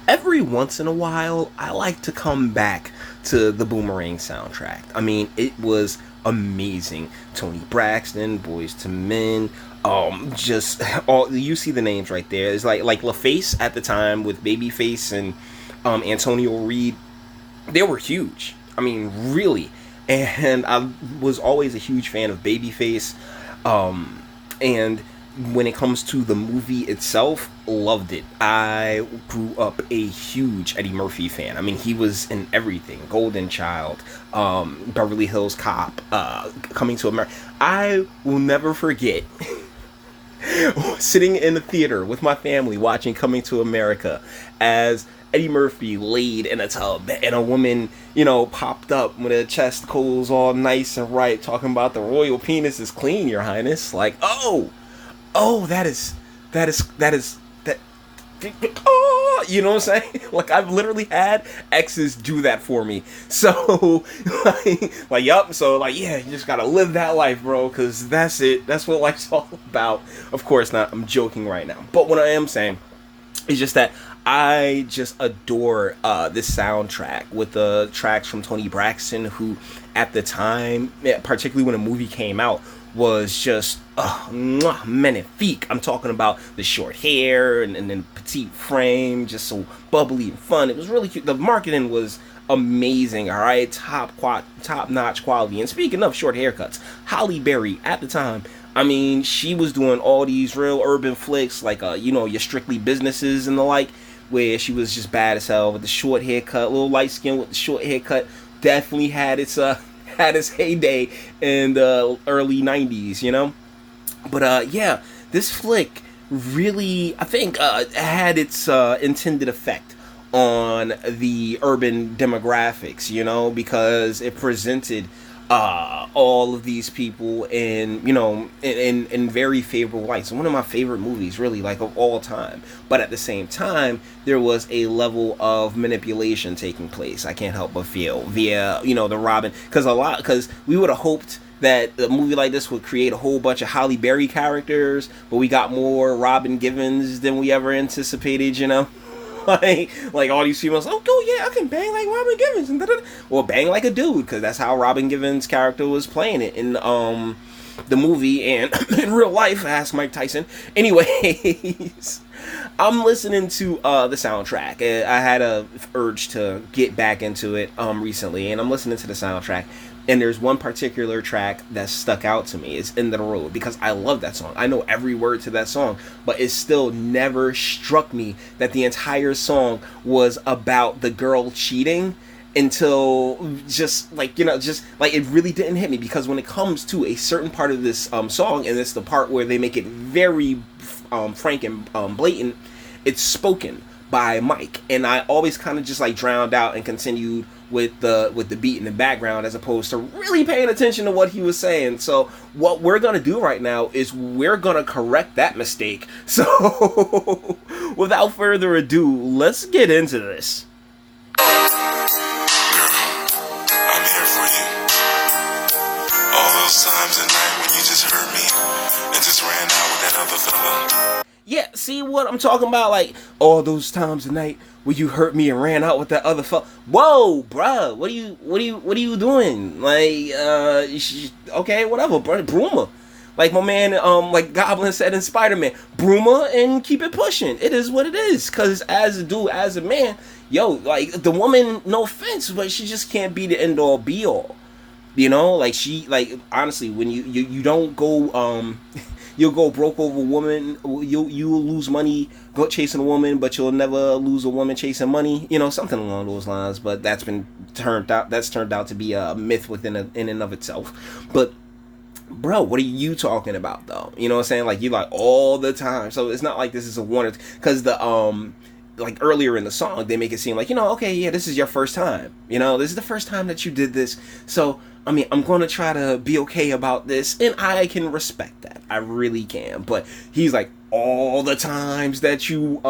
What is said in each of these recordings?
every once in a while, I like to come back to the Boomerang soundtrack. I mean, it was amazing. Tony Braxton, Boyz to Men, just all you see the names right there. It's like LaFace at the time with Babyface and Antonio Reed. They were huge. I mean, really. And I was always a huge fan of Babyface. And when it comes to the movie itself, loved it. I grew up a huge Eddie Murphy fan. I mean, he was in everything. Golden Child, Beverly Hills Cop, Coming to America. I will never forget sitting in the theater with my family watching Coming to America as Eddie Murphy laid in a tub and a woman, popped up with her chest holes all nice and right, talking about the royal penis is clean, Your Highness. Like, oh, that is, oh, you know what I'm saying? Like, I've literally had exes do that for me. So, yup. So, yeah, you just gotta live that life, bro, because that's it. That's what life's all about. Of course not. I'm joking right now. But what I am saying is just that I just adore this soundtrack with the tracks from Tony Braxton, who at the time, particularly when a movie came out, was just magnifique. I'm talking about the short hair and then petite frame, just so bubbly and fun. It was really cute. The marketing was amazing, all right? Top-notch quality. And speaking of short haircuts, Halle Berry at the time, I mean, she was doing all these real urban flicks like, your Strictly Businesses and the like, where she was just bad as hell with the short haircut, little light skin with the short haircut. Definitely had its heyday in the early 90s, But yeah, this flick really, I think, had its intended effect on the urban demographics, because it presented all of these people in very favorable lights. One of my favorite movies, really, like, of all time. But at the same time, there was a level of manipulation taking place, I can't help but feel, via the Robin, because we would have hoped that a movie like this would create a whole bunch of Halle Berry characters, but we got more Robin Givens than we ever anticipated, like all these females, yeah, I can bang like Robin Givens, and or bang like a dude, because that's how Robin Givens' character was playing it in the movie and in real life. Ask Mike Tyson. Anyways, I'm listening to the soundtrack. I had a urge to get back into it recently, and I'm listening to the soundtrack. And there's one particular track that stuck out to me. It's End of the Road, because I love that song. I know every word to that song, but it still never struck me that the entire song was about the girl cheating until it really didn't hit me. Because when it comes to a certain part of this song, and it's the part where they make it very frank and blatant, it's spoken by Mike, and I always kind of just drowned out and continued with the beat in the background, as opposed to really paying attention to what he was saying. So what we're gonna do right now is we're gonna correct that mistake. So without further ado, let's get into this. Girl, I'm here for you. All those times at night when you just hurt me and just ran out with that other fella. Yeah, see what I'm talking about? Like, all those times a night where you hurt me and ran out with that other fella. Whoa, bruh, what are you doing? Like, okay, whatever, bruh, Bruma. Like my man, like Goblin said in Spider-Man, Bruma and keep it pushing. It is what it is. Cause as a dude, as a man, like the woman, no offense, but she just can't be the end all be all. Like honestly, when you don't go, you'll go broke over a woman. You'll lose money go chasing a woman, but you'll never lose a woman chasing money. Something along those lines. But that's turned out to be a myth in and of itself. But bro, what are you talking about though? You know what I'm saying? Like, you like all the time. So it's not like this is a one, because the like earlier in the song they make it seem like, okay, yeah, this is your first time. This is the first time that you did this. So I mean, I'm going to try to be okay about this, and I can respect that. I really can. But he's like, all the times that you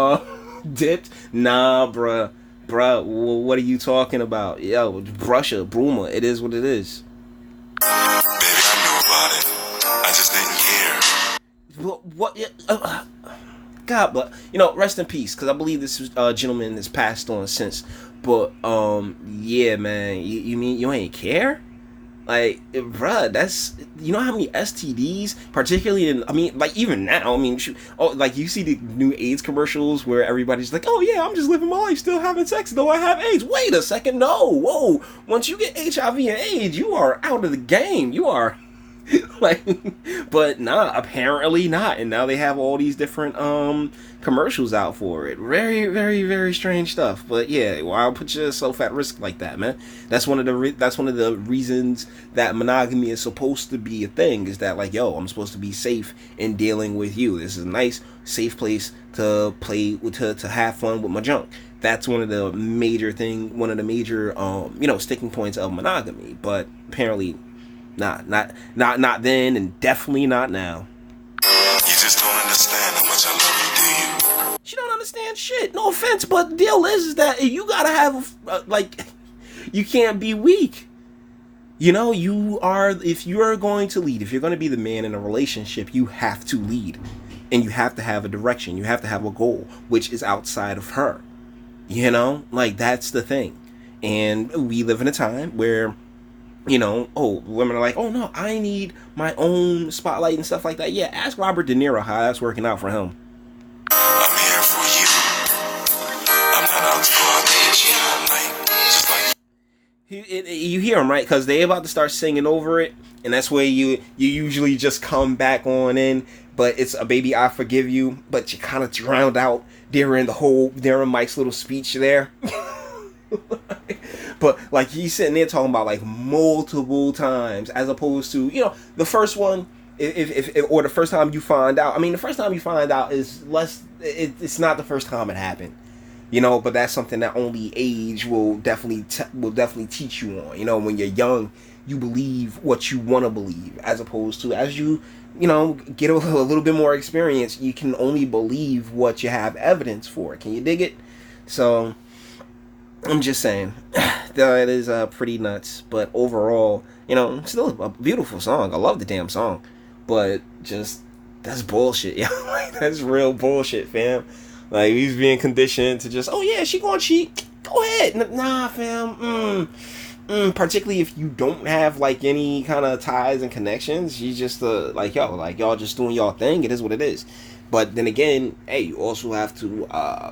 dipped? Nah, bruh, what are you talking about? Yo, Bruma, it is what it is. Baby, I knew about it. I just didn't care. What? God, but rest in peace, because I believe this gentleman has passed on since. But yeah, man, you mean you ain't care? Like, bruh, that's, how many STDs, particularly in, I mean, like, even now, I mean, like, you see the new AIDS commercials where everybody's like, oh, yeah, I'm just living my life, still having sex, though I have AIDS. Wait a second, no, whoa. Once you get HIV and AIDS, you are out of the game. You are, like, but nah, apparently not. And now they have all these different, commercials out for it. Very, very, very strange stuff. But yeah, why put yourself at risk like that, man? That's one of the reasons that monogamy is supposed to be a thing, is that, like, yo, I'm supposed to be safe in dealing with you. This is a nice, safe place to play with, to have fun with my junk. That's one of the major sticking points of monogamy. But apparently not then, and definitely not now. You just don't understand how much I love you, do you? She don't understand shit. No offense, but the deal is that you gotta have, you can't be weak. If you're going to lead, if you're going to be the man in a relationship, you have to lead. And you have to have a direction. You have to have a goal, which is outside of her. That's the thing. And we live in a time where, women are like, oh no, I need my own spotlight and stuff like that. Yeah, ask Robert De Niro how that's working out for him. I'm here for you. I'm not out to go out to hit you all night. Just like you hear him, right? Because they about to start singing over it, and that's where you usually just come back on in. But it's a baby, I forgive you. But you kind of drowned out during Mike's little speech there. But like he's sitting there talking about like multiple times, as opposed to the first one. Or the first time you find out. I mean, the first time you find out is less. It's not the first time it happened, But that's something that only age will definitely teach you on. When you're young, you believe what you want to believe, as opposed to as you get a little bit more experience, you can only believe what you have evidence for. Can you dig it? So I'm just saying that is pretty nuts. But overall, still a beautiful song. I love the damn song. But just, that's bullshit, Like, that's real bullshit, fam. Like, he's being conditioned to just, oh yeah, she gonna cheat. Go ahead. Nah, fam. Particularly if you don't have, like, any kind of ties and connections. You just, y'all just doing y'all thing. It is what it is. But then again, hey, you also have to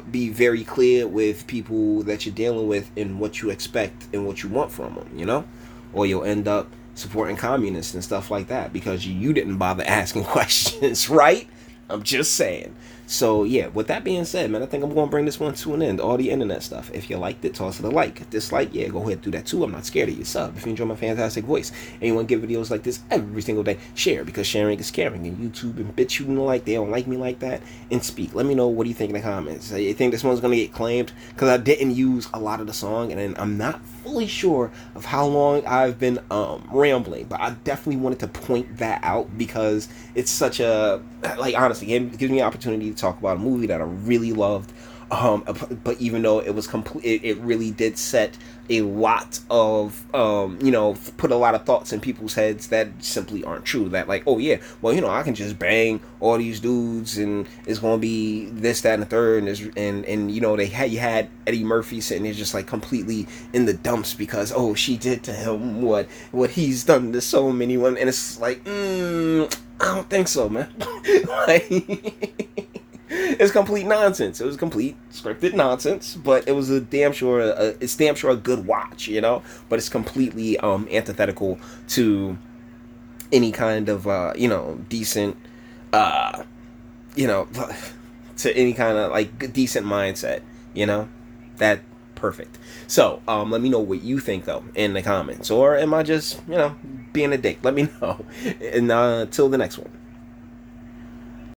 be very clear with people that you're dealing with and what you expect and what you want from them, Or you'll end up supporting communists and stuff like that because you didn't bother asking questions, right? I'm just saying. So yeah, with that being said, man, I think I'm going to bring this one to an end. All the internet stuff. If you liked it, toss it a like. Dislike, yeah, go ahead and do that too. I'm not scared of you. Sub if you enjoy my fantastic voice and you want to get videos like this every single day. Share, because sharing is caring. And YouTube and bitch, they don't like me like that. And speak. Let me know, what do you think in the comments? You think this one's going to get claimed? Because I didn't use a lot of the song, and I'm not fully sure of how long I've been rambling, but I definitely wanted to point that out because it's such a, honestly, it gives me an opportunity to talk about a movie that I really loved. But even though it was complete, it really did set a lot of, put a lot of thoughts in people's heads that simply aren't true. That like, oh yeah, well, I can just bang all these dudes and it's gonna be this, that, and the third, and you had Eddie Murphy sitting there just like completely in the dumps because she did to him what he's done to so many women, and it's like, I don't think so, man. It's complete nonsense. It was complete scripted nonsense, but it was it's damn sure a good watch, But it's completely antithetical to any kind of decent to any kind of like decent mindset, That perfect. So let me know what you think though in the comments, or am I just being a dick? Let me know. And till the next one.